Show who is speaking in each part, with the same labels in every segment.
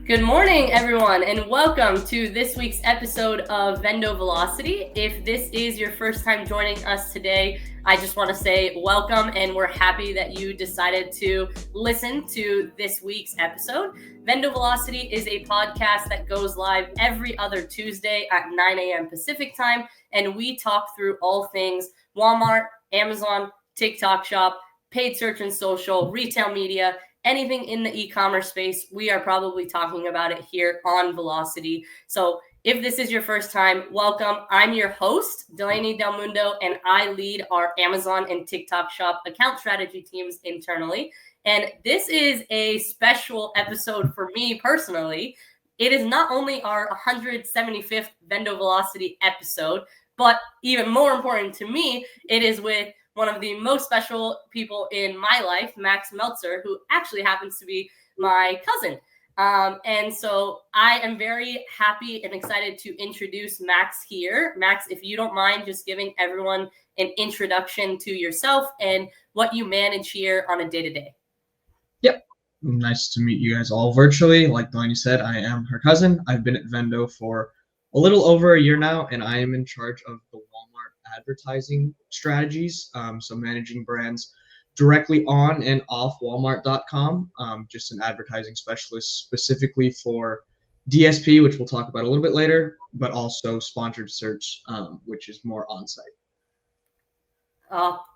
Speaker 1: Good morning, everyone, and welcome to this week's episode of VENDO Velocity. If this is your first time joining us today, I just want to say welcome, and we're happy that you decided to listen to this week's episode. VENDO Velocity is a podcast that goes live every other Tuesday at 9 a.m. Pacific time, and we talk through all things Walmart, Amazon, TikTok Shop, paid search and social, retail media, anything in the e-commerce space. We are probably talking about it here on Velocity. So if this is your first time, welcome. I'm your host, Delaney Del Mundo, and I lead our Amazon and TikTok Shop account strategy teams internally. And this is a special episode for me personally. It is not only our 175th VENDO Velocity episode, but even more important to me, it is with one of the most special people in my life, Max Meltzer, who actually happens to be my cousin. And so I am very happy and excited to introduce Max here. Max, if you don't mind just giving everyone an introduction to yourself and what you manage here on a day-to-day.
Speaker 2: Yep. Nice to meet you guys all virtually. Like Delaney said, I am her cousin. I've been at VENDO for a little over a year now, and I am in charge of the Walmart advertising strategies. So managing brands directly on and off Walmart.com. Just an advertising specialist specifically for DSP, which we'll talk about a little bit later, but also sponsored search, which is more on-site.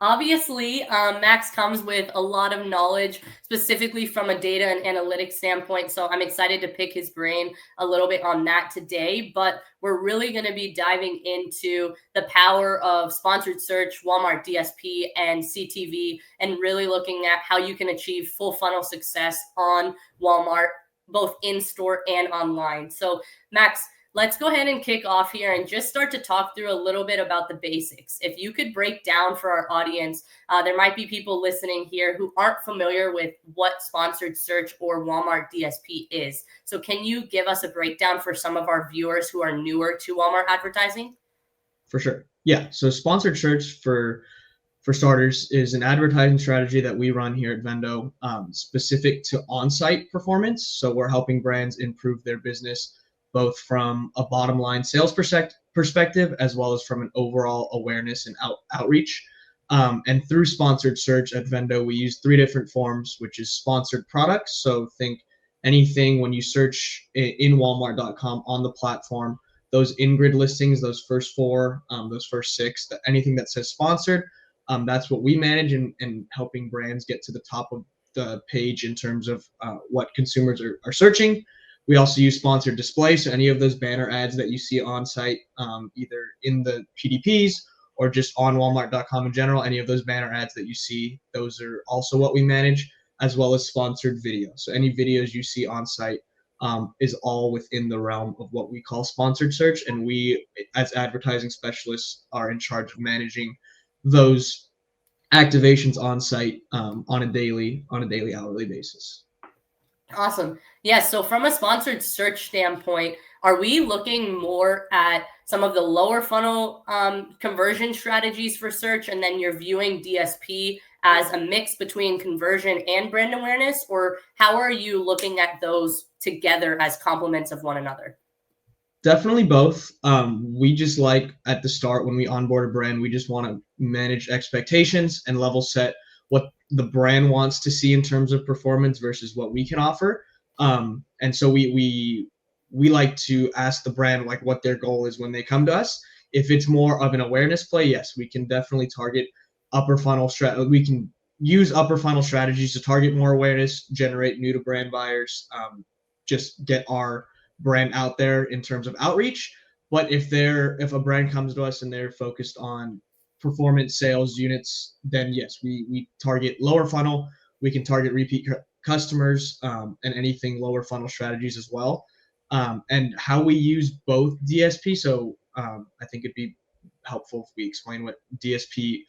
Speaker 1: Obviously, Max comes with a lot of knowledge, specifically from a data and analytics standpoint. So I'm excited to pick his brain a little bit on that today. But we're really going to be diving into the power of sponsored search, Walmart DSP, and CTV, and really looking at how you can achieve full funnel success on Walmart, both in-store and online. So Max, let's go ahead and kick off here and just start to talk through a little bit about the basics. If you could break down for our audience, there might be people listening here who aren't familiar with what sponsored search or Walmart DSP is. So can you give us a breakdown for some of our viewers who are newer to Walmart advertising?
Speaker 2: For sure. Yeah. So sponsored search for starters is an advertising strategy that we run here at VENDO, specific to on-site performance. So we're helping brands improve their business both from a bottom line sales perspective, as well as from an overall awareness and outreach. And through sponsored search at VENDO, we use three different forms, which is sponsored products. So think anything when you search in Walmart.com on the platform, those in-grid listings, those first four, those first six, anything that says sponsored, that's what we manage and helping brands get to the top of the page in terms of what consumers are searching. We also use sponsored display, so any of those banner ads that you see on site, either in the PDPs or just on Walmart.com in general, any of those banner ads that you see, those are also what we manage, as well as sponsored video. So any videos you see on site is all within the realm of what we call sponsored search, and we, as advertising specialists, are in charge of managing those activations on site on a daily, hourly basis.
Speaker 1: Awesome. Yeah. So from a sponsored search standpoint, are we looking more at some of the lower funnel conversion strategies for search, and then you're viewing DSP as a mix between conversion and brand awareness, or how are you looking at those together as complements of one another?
Speaker 2: Definitely both. We just like at the start when we onboard a brand, we just want to manage expectations and level set what the brand wants to see in terms of performance versus what we can offer. And so we like to ask the brand like what their goal is when they come to us. If it's more of an awareness play, yes, we can definitely target upper funnel we can use upper funnel strategies to target more awareness, generate new to brand buyers, just get our brand out there in terms of outreach. But if a brand comes to us and they're focused on performance sales units, then yes, we target lower funnel. We can target repeat customers and anything lower funnel strategies as well. And how we use both DSP. So I think it'd be helpful if we explain what DSP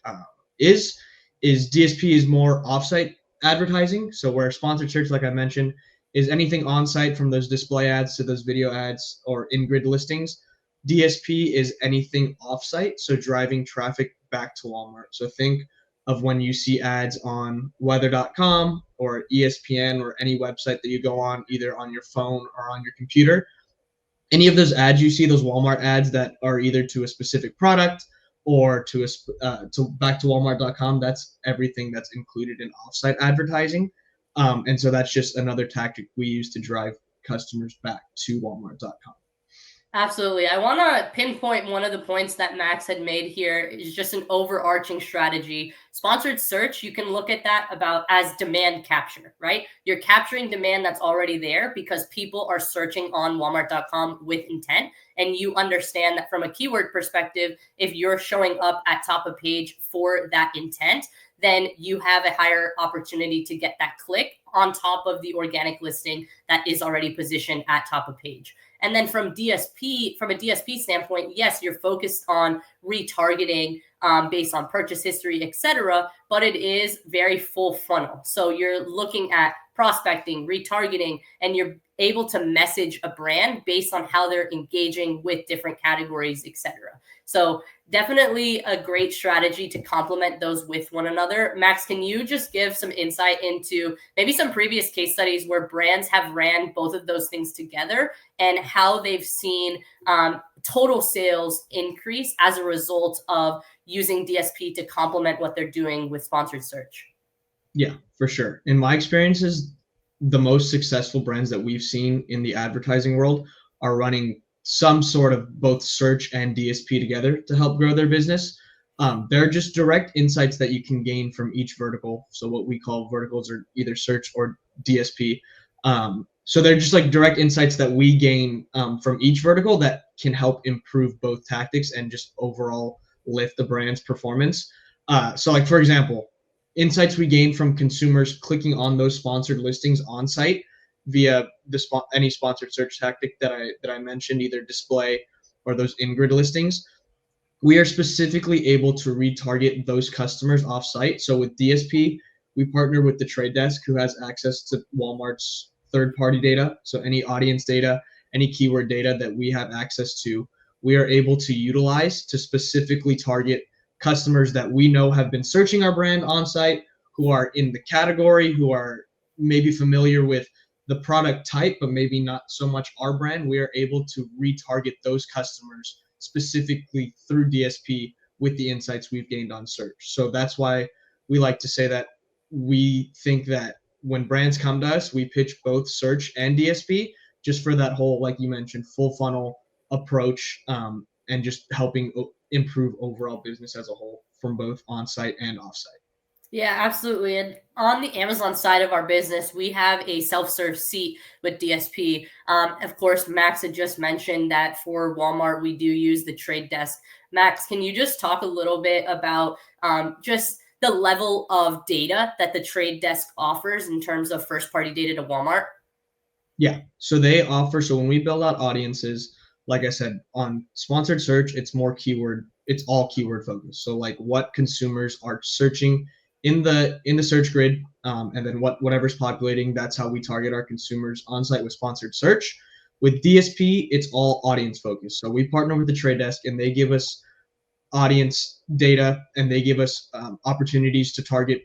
Speaker 2: is DSP is more offsite advertising. So where sponsored search, like I mentioned, is anything on site from those display ads to those video ads or in-grid listings. DSP is anything offsite, so driving traffic back to Walmart. So think of when you see ads on weather.com or ESPN or any website that you go on, either on your phone or on your computer. Any of those ads you see, those Walmart ads that are either to a specific product or to back to Walmart.com, that's everything that's included in offsite advertising. And so that's just another tactic we use to drive customers back to Walmart.com.
Speaker 1: Absolutely. I want to pinpoint one of the points that Max had made here is just an overarching strategy. Sponsored search, you can look at that about as demand capture, right? You're capturing demand that's already there because people are searching on Walmart.com with intent. And you understand that from a keyword perspective, if you're showing up at top of page for that intent, then you have a higher opportunity to get that click on top of the organic listing that is already positioned at top of page. And then from a DSP standpoint, yes, you're focused on retargeting based on purchase history, etc., but it is very full funnel. So you're looking at prospecting, retargeting, and you're able to message a brand based on how they're engaging with different categories, etc. So definitely a great strategy to complement those with one another. Max, can you just give some insight into maybe some previous case studies where brands have ran both of those things together and how they've seen total sales increase as a result of using DSP to complement what they're doing with sponsored search?
Speaker 2: Yeah, for sure. In my experiences, the most successful brands that we've seen in the advertising world are running some sort of both search and DSP together to help grow their business. They're just direct insights that you can gain from each vertical. So what we call verticals are either search or DSP. So they're just like direct insights that we gain from each vertical that can help improve both tactics and just overall lift the brand's performance. So like, for example, insights we gain from consumers clicking on those sponsored listings on site via any sponsored search tactic that I mentioned, either display or those in-grid listings. We are specifically able to retarget those customers off-site. So with DSP, we partner with the Trade Desk, who has access to Walmart's third-party data. So any audience data, any keyword data that we have access to, we are able to utilize to specifically target customers that we know have been searching our brand on site, who are in the category, who are maybe familiar with the product type, but maybe not so much our brand. We are able to retarget those customers specifically through DSP with the insights we've gained on search. So that's why we like to say that we think that when brands come to us, we pitch both search and DSP just for that whole, like you mentioned, full funnel approach, and just helping improve overall business as a whole from both on-site and off-site.
Speaker 1: Yeah, absolutely. And on the Amazon side of our business, we have a self-serve seat with DSP. Of course, Max had just mentioned that for Walmart, we do use the Trade Desk. Max, can you just talk a little bit about just the level of data that the Trade Desk offers in terms of first-party data to Walmart?
Speaker 2: Yeah, so they offer, so when we build out audiences, like I said, on sponsored search, it's all keyword focused. So like what consumers are searching in the search grid, and then whatever's populating, that's how we target our consumers on site with sponsored search. With DSP, it's all audience focused. So we partner with the Trade Desk, and they give us audience data, and they give us opportunities to target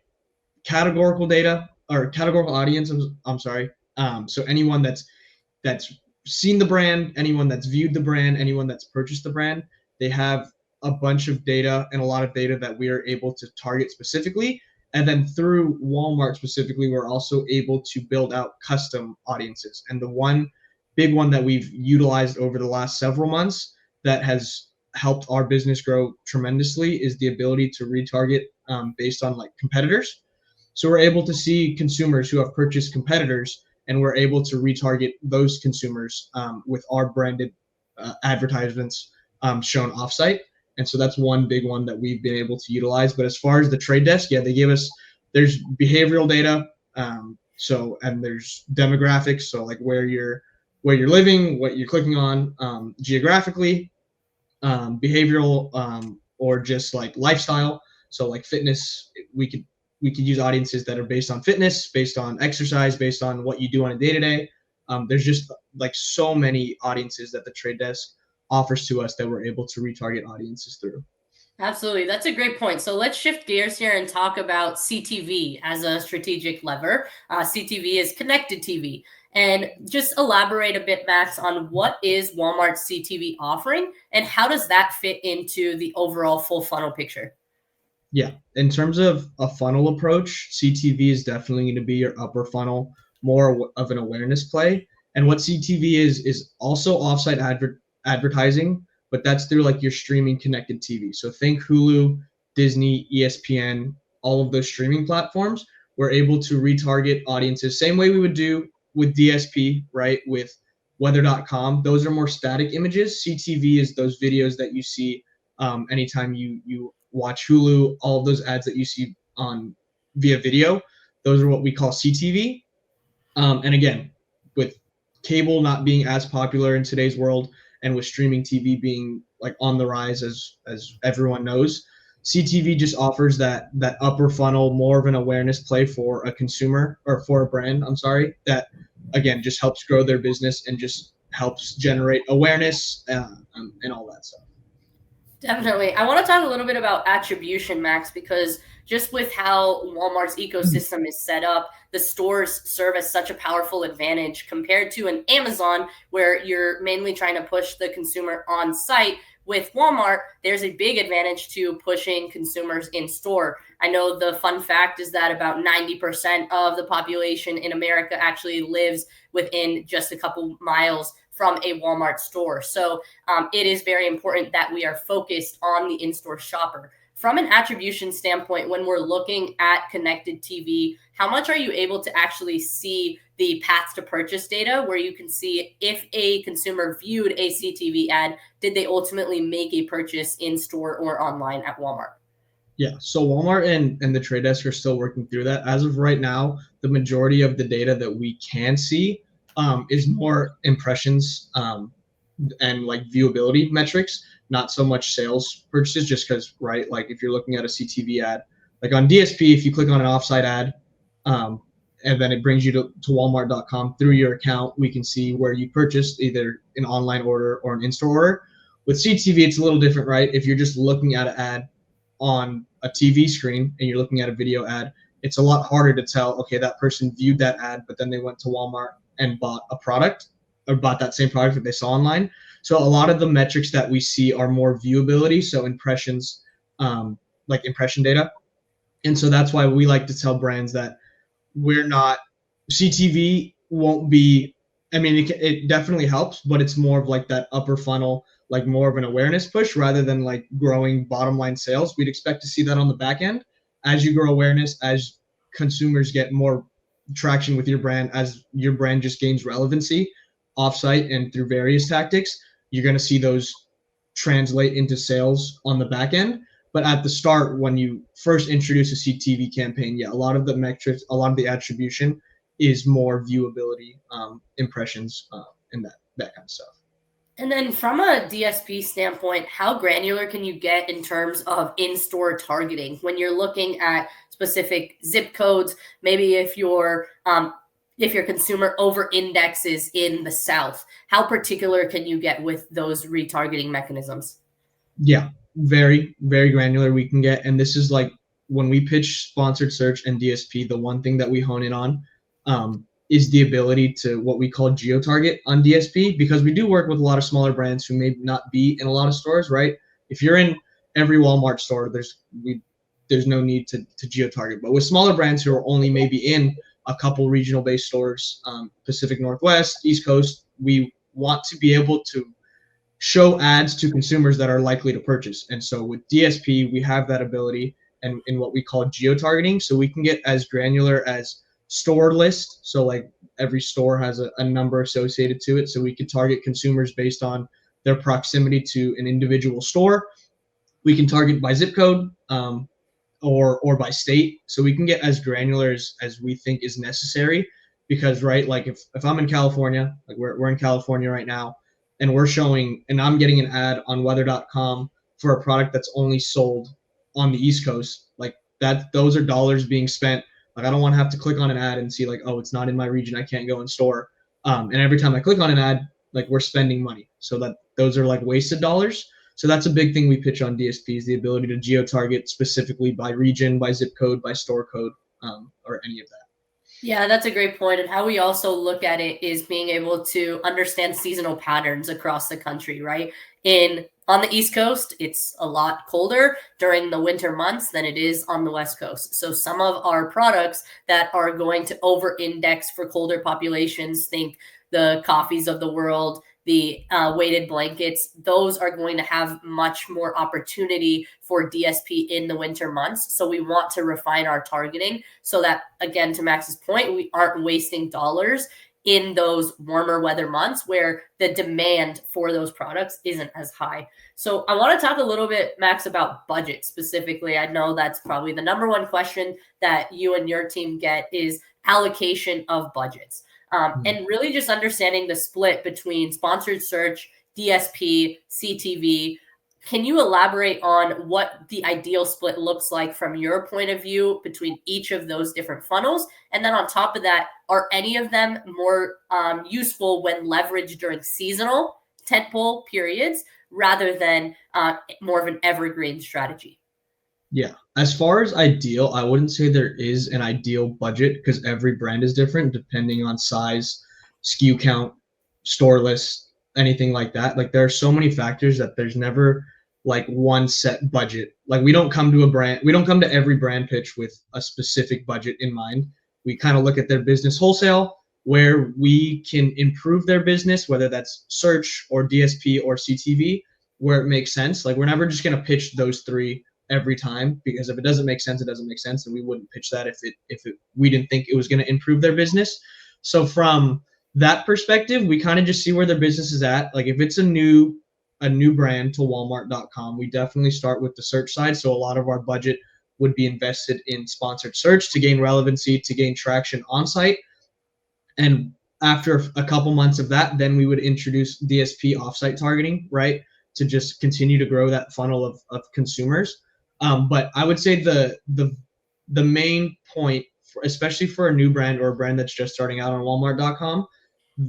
Speaker 2: categorical data or categorical audience. I'm sorry. So anyone that's seen the brand, anyone that's viewed the brand, anyone that's purchased the brand, they have a bunch of data and a lot of data that we are able to target specifically. And then through Walmart specifically, we're also able to build out custom audiences. And the one big one that we've utilized over the last several months that has helped our business grow tremendously is the ability to retarget based on like competitors. So we're able to see consumers who have purchased competitors, and we're able to retarget those consumers with our branded advertisements shown offsite. And so that's one big one that we've been able to utilize. But as far as the Trade Desk, yeah, they give us, there's behavioral data. And there's demographics. So like where you're living, what you're clicking on geographically, behavioral, or just like lifestyle. So like fitness, we could use audiences that are based on fitness, based on exercise, based on what you do on a day-to-day. There's just like so many audiences that the Trade Desk offers to us that we're able to retarget audiences through.
Speaker 1: Absolutely. That's a great point. So let's shift gears here and talk about CTV as a strategic lever. CTV is connected TV. And just elaborate a bit, Max, on what is Walmart's CTV offering and how does that fit into the overall full funnel picture?
Speaker 2: Yeah, in terms of a funnel approach, CTV is definitely going to be your upper funnel, more of an awareness play. And what CTV is also offsite advertising, but that's through like your streaming connected TV. So think Hulu, Disney, ESPN, all of those streaming platforms. We're able to retarget audiences same way we would do with DSP, right? With weather.com. Those are more static images. CTV is those videos that you see anytime you watch Hulu, all of those ads that you see on via video, those are what we call CTV. And again, with cable not being as popular in today's world, and with streaming TV being like on the rise, as everyone knows, CTV just offers that upper funnel, more of an awareness play for a consumer or for a brand. I'm sorry, that again just helps grow their business and just helps generate awareness and all that stuff.
Speaker 1: Definitely. I want to talk a little bit about attribution, Max, because just with how Walmart's ecosystem is set up, the stores serve as such a powerful advantage compared to an Amazon where you're mainly trying to push the consumer on site. With Walmart, there's a big advantage to pushing consumers in store. I know the fun fact is that about 90% of the population in America actually lives within just a couple miles from a Walmart store. So it is very important that we are focused on the in-store shopper. From an attribution standpoint, when we're looking at connected TV, how much are you able to actually see the path to purchase data where you can see if a consumer viewed a CTV ad, did they ultimately make a purchase in store or online at Walmart?
Speaker 2: Yeah, so Walmart and the trade desk are still working through that. As of right now, the majority of the data that we can see is more impressions and like viewability metrics, not so much sales purchases, just because, right, like if you're looking at a CTV ad, like on DSP, if you click on an offsite ad and then it brings you to walmart.com through your account, we can see where you purchased either an online order or an in-store order. With CTV, it's a little different, right? If you're just looking at an ad on a TV screen and you're looking at a video ad, it's a lot harder to tell, okay, that person viewed that ad, but then they went to Walmart and bought a product or bought that same product that they saw online. So a lot of the metrics that we see are more viewability, so impressions, like impression data. And so that's why we like to tell brands that we're not, CTV won't be, I mean, it definitely helps, but it's more of like that upper funnel, like more of an awareness push rather than like growing bottom line sales. We'd expect to see that on the back end as you grow awareness, as consumers get more traction with your brand, as your brand just gains relevancy offsite and through various tactics, you're going to see those translate into sales on the back end. But at the start, when you first introduce a CTV campaign, yeah, a lot of the metrics, a lot of the attribution is more viewability, impressions, and that kind of stuff.
Speaker 1: And then from a DSP standpoint, how granular can you get in terms of in-store targeting when you're looking at specific zip codes? Maybe if your consumer over-indexes in the South, how particular can you get with those retargeting mechanisms?
Speaker 2: Yeah, very, very granular we can get. And this is like when we pitch sponsored search and DSP, the one thing that we hone in on is the ability to what we call geo-target on DSP, because we do work with a lot of smaller brands who may not be in a lot of stores, right? If you're in every Walmart store, there's no need to geo-target. But with smaller brands who are only maybe in a couple regional-based stores, Pacific Northwest, East Coast, we want to be able to show ads to consumers that are likely to purchase. And so with DSP, we have that ability and in what we call geo-targeting. So we can get as granular as store list. So like every store has a number associated to it. So we can target consumers based on their proximity to an individual store. We can target by zip code or by state. So we can get as granular as we think is necessary, because right, like if I'm in California, like we're in California right now, and we're showing, and I'm getting an ad on weather.com for a product that's only sold on the East Coast, like that, those are dollars being spent. Like I don't want to have to click on an ad and see like, oh, it's not in my region, I can't go in store. And every time I click on an ad, like we're spending money. So that those are like wasted dollars. So that's a big thing we pitch on DSPs, the ability to geo-target specifically by region, by zip code, by store code, or any of that.
Speaker 1: Yeah, that's a great point. And how we also look at it is being able to understand seasonal patterns across the country, right? On the East Coast, it's a lot colder during the winter months than it is on the West Coast. So some of our products that are going to over-index for colder populations, think the coffees of the world, the weighted blankets, those are going to have much more opportunity for DSP in the winter months. So we want to refine our targeting so that, again, to Max's point, we aren't wasting dollars in those warmer weather months where the demand for those products isn't as high. So I want to talk a little bit, Max, about budget specifically. I know that's probably the number one question that you and your team get is allocation of budgets. And really just understanding the split between sponsored search, DSP, CTV. Can you elaborate on what the ideal split looks like from your point of view between each of those different funnels? And then on top of that, are any of them more useful when leveraged during seasonal tentpole periods rather than more of an evergreen strategy?
Speaker 2: Yeah. As far as ideal, I wouldn't say there is an ideal budget because every brand is different depending on size, SKU count, store list, anything like that. Like there are so many factors that there's never like one set budget. Like we don't come to every brand pitch with a specific budget in mind. We kind of look at their business wholesale, where we can improve their business, whether that's search or DSP or CTV, where it makes sense. Like we're never just going to pitch those three every time, because if it doesn't make sense, it doesn't make sense, and we wouldn't pitch that if we didn't think it was going to improve their business. So from that perspective, we kind of just see where their business is at. Like if it's a new brand to Walmart.com, we definitely start with the search side. So a lot of our budget would be invested in sponsored search to gain relevancy, to gain traction on site. And after a couple months of that, then we would introduce DSP offsite targeting, right, to just continue to grow that funnel of consumers. But I would say the main point, especially for a new brand or a brand that's just starting out on Walmart.com,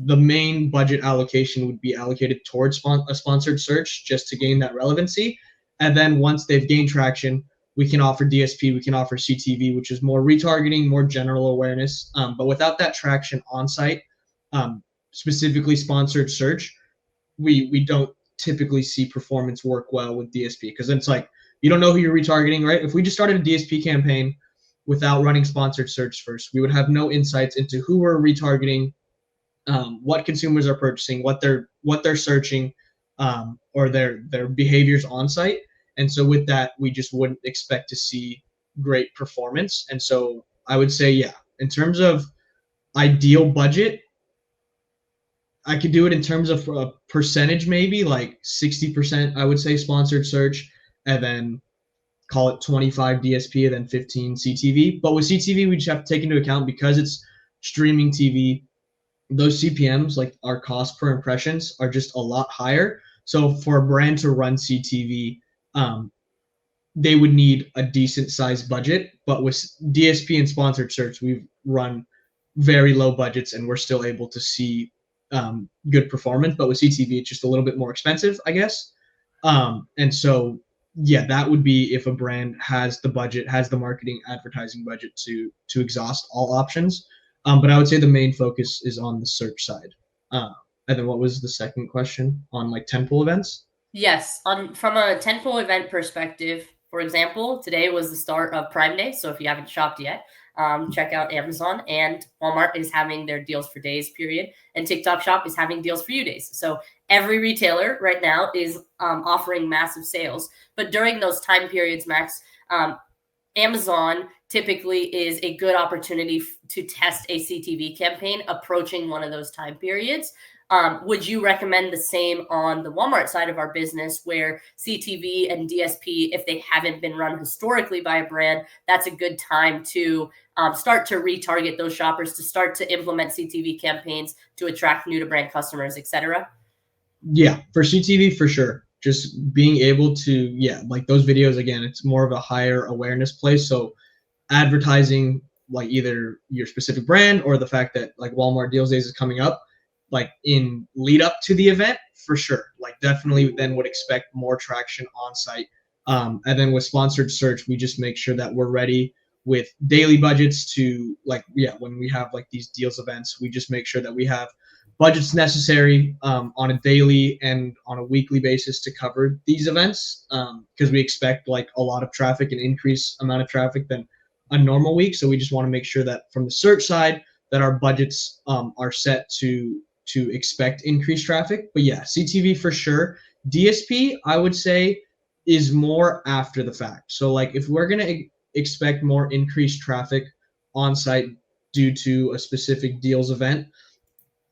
Speaker 2: the main budget allocation would be allocated towards a sponsored search just to gain that relevancy. And then once they've gained traction, we can offer DSP, we can offer CTV, which is more retargeting, more general awareness. But without that traction on site, specifically sponsored search, we don't typically see performance work well with DSP, because then it's like, you don't know who you're retargeting, right? If we just started a DSP campaign without running sponsored search first, we would have no insights into who we're retargeting, what consumers are purchasing, what they're searching, or their behaviors on site. And so with that, we just wouldn't expect to see great performance. And so I would say, yeah, in terms of ideal budget, I could do it in terms of a percentage, maybe like 60%, I would say sponsored search, and then call it 25 DSP, and then 15 CTV. But with CTV, we just have to take into account, because it's streaming TV, those CPMs, like our cost per impressions, are just a lot higher. So for a brand to run CTV, they would need a decent sized budget. But with DSP and sponsored search, we've run very low budgets and we're still able to see good performance. But with CTV, it's just a little bit more expensive, I guess. And so, yeah, that would be if a brand has the budget, has the marketing advertising budget to exhaust all options. But I would say the main focus is on the search side. And then what was the second question on like tentpole events?
Speaker 1: Yes, from a tentpole event perspective, for example, today was the start of Prime Day. So if you haven't shopped yet, check out Amazon, and Walmart is having their deals for days period, and TikTok Shop is having deals for you days. So every retailer right now is offering massive sales. But during those time periods, Max, Amazon typically is a good opportunity to test a CTV campaign approaching one of those time periods. Would you recommend the same on the Walmart side of our business, where CTV and DSP, if they haven't been run historically by a brand, that's a good time to start to retarget those shoppers, to start to implement CTV campaigns to attract new to brand customers, etc.?
Speaker 2: Yeah, for CTV, for sure. Just being able to, like those videos, again, it's more of a higher awareness play. So advertising like either your specific brand or the fact that like Walmart Deals Days is coming up, like in lead up to the event, for sure. Like definitely then would expect more traction on site. And then with sponsored search, we just make sure that we're ready with daily budgets to when we have like these deals events, we just make sure that we have budgets necessary on a daily and on a weekly basis to cover these events because we expect like a lot of traffic, an increased amount of traffic than a normal week. So we just want to make sure that from the search side that our budgets are set to expect increased traffic. But yeah, CTV for sure. DSP, I would say, is more after the fact. So like if we're going to expect more increased traffic on site due to a specific deals event,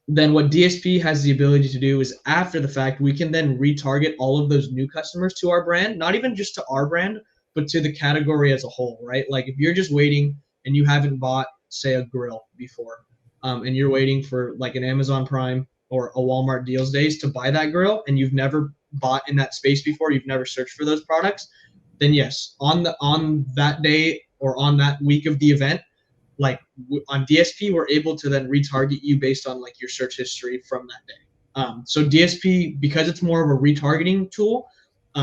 Speaker 2: then what DSP has the ability to do is after the fact, we can then retarget all of those new customers to our brand, not even just to our brand, but to the category as a whole, right? Like if you're just waiting and you haven't bought, say, a grill before, and you're waiting for like an Amazon Prime or a Walmart Deals Days to buy that grill, and you've never bought in that space before, you've never searched for those products, then yes, on that day or on that week of the event, like on DSP, we're able to then retarget you based on like your search history from that day. So DSP, because it's more of a retargeting tool,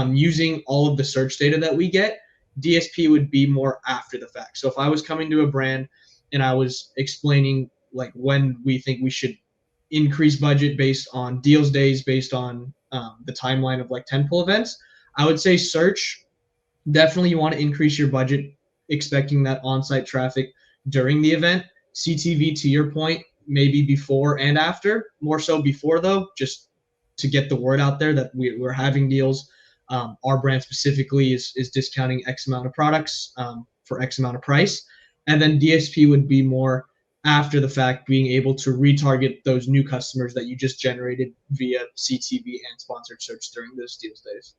Speaker 2: using all of the search data that we get, DSP would be more after the fact. So if I was coming to a brand and I was explaining like when we think we should increase budget based on deals days, based on the timeline of like tentpole events, I would say search, definitely you want to increase your budget expecting that on-site traffic during the event. CTV, to your point, maybe before and after, more so before though, just to get the word out there that we're having deals. Our brand specifically is discounting X amount of products for X amount of price. And then DSP would be more after the fact, being able to retarget those new customers that you just generated via CTV and sponsored search during those deals days.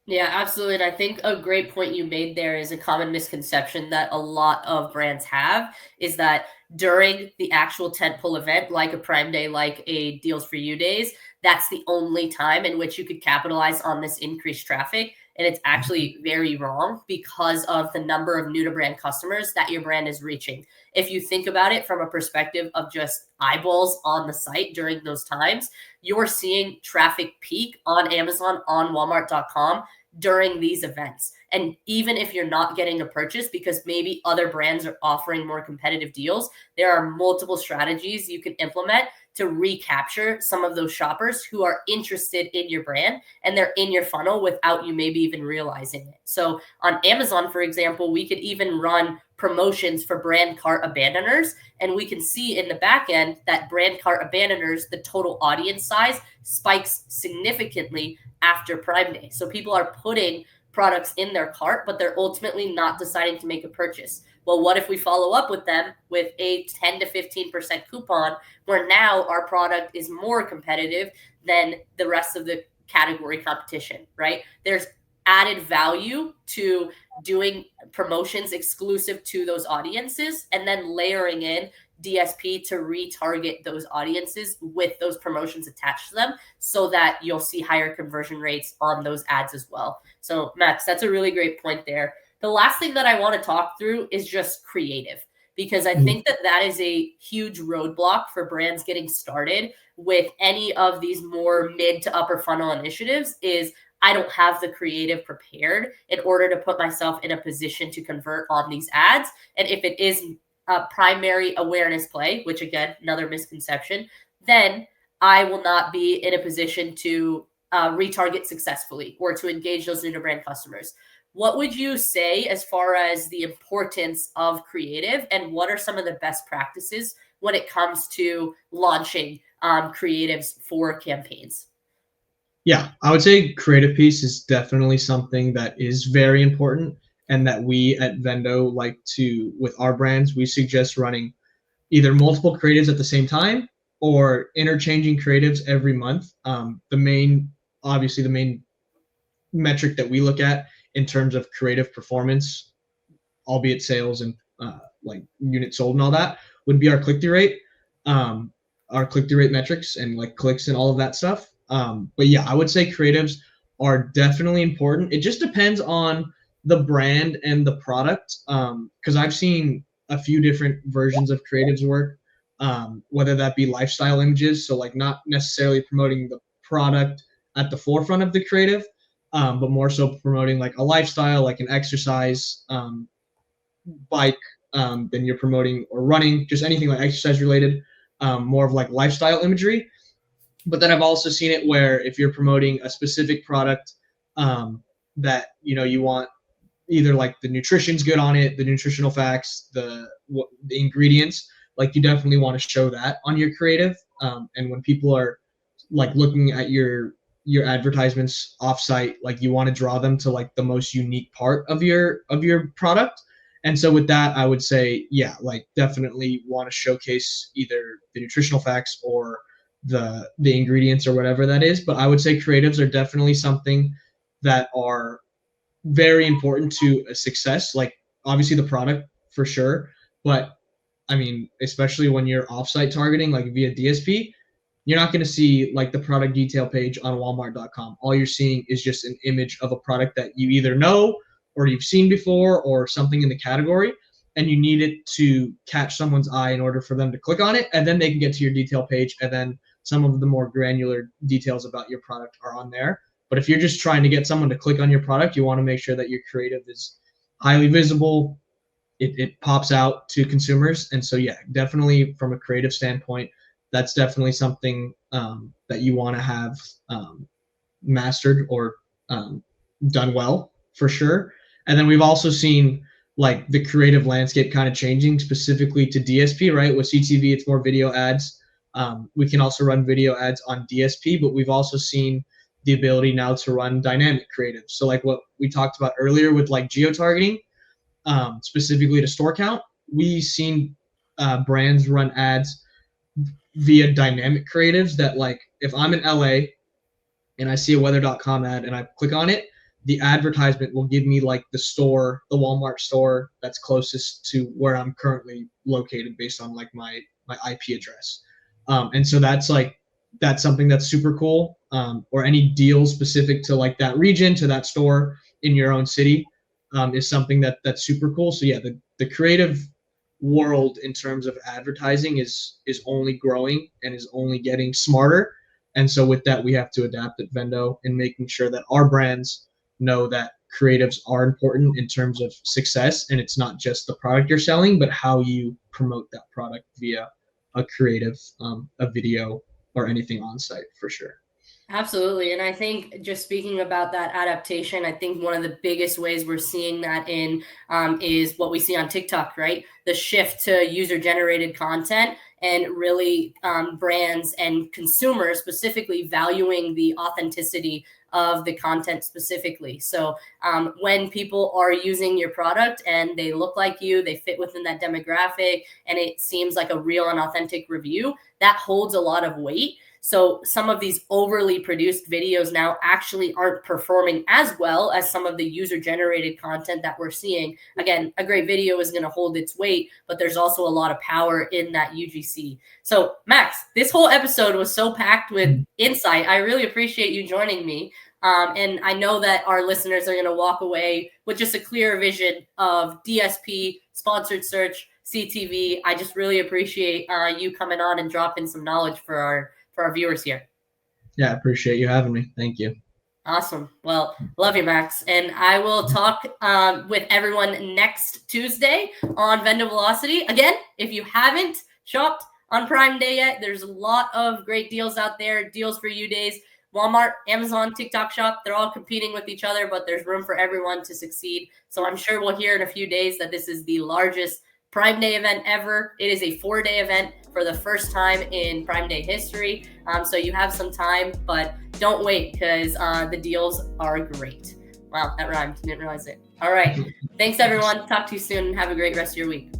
Speaker 1: Yeah, absolutely. And I think a great point you made there is a common misconception that a lot of brands have is that during the actual tentpole event, like a Prime Day, like a Deals for You days, that's the only time in which you could capitalize on this increased traffic. And it's actually very wrong because of the number of new to brand customers that your brand is reaching. If you think about it from a perspective of just eyeballs on the site during those times, you're seeing traffic peak on Amazon, on Walmart.com during these events. And even if you're not getting a purchase because maybe other brands are offering more competitive deals, there are multiple strategies you can implement to recapture some of those shoppers who are interested in your brand and they're in your funnel without you maybe even realizing it. So on Amazon, for example, we could even run promotions for brand cart abandoners. And we can see in the back end that brand cart abandoners, the total audience size spikes significantly after Prime Day. So people are putting products in their cart, but they're ultimately not deciding to make a purchase. Well, what if we follow up with them with a 10 to 15% coupon where now our product is more competitive than the rest of the category competition, right? There's added value to doing promotions exclusive to those audiences and then layering in DSP to retarget those audiences with those promotions attached to them so that you'll see higher conversion rates on those ads as well. So Max, that's a really great point there. The last thing that I want to talk through is just creative, because I think that is a huge roadblock for brands getting started with any of these more mid to upper funnel initiatives is I don't have the creative prepared in order to put myself in a position to convert on these ads. And if it is a primary awareness play, which again, another misconception, then I will not be in a position to retarget successfully or to engage those new to brand customers. What would you say as far as the importance of creative, and what are some of the best practices when it comes to launching creatives for campaigns?
Speaker 2: Yeah, I would say creative piece is definitely something that is very important, and that we at Vendo like to, with our brands, we suggest running either multiple creatives at the same time or interchanging creatives every month. Obviously the main metric that we look at in terms of creative performance, albeit sales and like units sold and all that, would be our click-through rate, metrics and like clicks and all of that stuff. But yeah, I would say creatives are definitely important. It just depends on the brand and the product, because I've seen a few different versions of creatives work, whether that be lifestyle images, so like not necessarily promoting the product at the forefront of the creative, but more so promoting like a lifestyle, like an exercise bike, then you're promoting or running, just anything like exercise related, more of like lifestyle imagery. But then I've also seen it where if you're promoting a specific product that you want either like the nutrition's good on it, the nutritional facts, the ingredients, like you definitely want to show that on your creative. And when people are like looking at your advertisements offsite, like you want to draw them to like the most unique part of your product. And so with that, I would say, yeah, like definitely want to showcase either the nutritional facts or the ingredients or whatever that is. But I would say creatives are definitely something that are very important to a success. Like obviously the product for sure, but I mean, especially when you're offsite targeting, like via DSP, you're not going to see like the product detail page on Walmart.com. All you're seeing is just an image of a product that you either know or you've seen before or something in the category, and you need it to catch someone's eye in order for them to click on it, and then they can get to your detail page, and then some of the more granular details about your product are on there. But if you're just trying to get someone to click on your product, you want to make sure that your creative is highly visible. It pops out to consumers. And so, yeah, definitely from a creative standpoint, that's definitely something that you want to have mastered or done well for sure. And then we've also seen like the creative landscape kind of changing specifically to DSP, right? With CTV, it's more video ads. We can also run video ads on DSP, but we've also seen the ability now to run dynamic creative. So like what we talked about earlier with like geo-targeting, specifically to store count, we've seen brands run ads via dynamic creatives that like if I'm in LA and I see a weather.com ad and I click on it, the advertisement will give me like the store, the Walmart store that's closest to where I'm currently located based on like my IP address. And so that's something that's super cool. Or any deals specific to like that region, to that store in your own city, is something that's super cool. So yeah, the creative world in terms of advertising is only growing and is only getting smarter. And so with that, we have to adapt at Vendo in making sure that our brands know that creatives are important in terms of success, and it's not just the product you're selling, but how you promote that product via a creative, a video, or anything on site for sure.
Speaker 1: Absolutely. And I think just speaking about that adaptation, I think one of the biggest ways we're seeing that in is what we see on TikTok, right? The shift to user-generated content and really brands and consumers specifically valuing the authenticity of the content specifically. So when people are using your product and they look like you, they fit within that demographic, and it seems like a real and authentic review, that holds a lot of weight. So some of these overly produced videos now actually aren't performing as well as some of the user-generated content that we're seeing. Again, a great video is going to hold its weight, but there's also a lot of power in that UGC. So Max, this whole episode was so packed with insight. I really appreciate you joining me. And I know that our listeners are going to walk away with just a clear vision of DSP, sponsored search, CTV. I just really appreciate you coming on and dropping some knowledge for our viewers here.
Speaker 2: Yeah, I appreciate you having me. Thank you.
Speaker 1: Awesome. Well, love you, Max. And I will talk with everyone next Tuesday on Vendo Velocity. Again, if you haven't shopped on Prime Day yet, there's a lot of great deals out there, deals for you days. Walmart, Amazon, TikTok Shop, they're all competing with each other, but there's room for everyone to succeed. So I'm sure we'll hear in a few days that this is the largest Prime Day event ever. It is a 4-day event for the first time in Prime Day history. So you have some time, but don't wait because the deals are great. Wow, that rhymed. Didn't realize it. All right. Thanks, everyone. Talk to you soon and have a great rest of your week.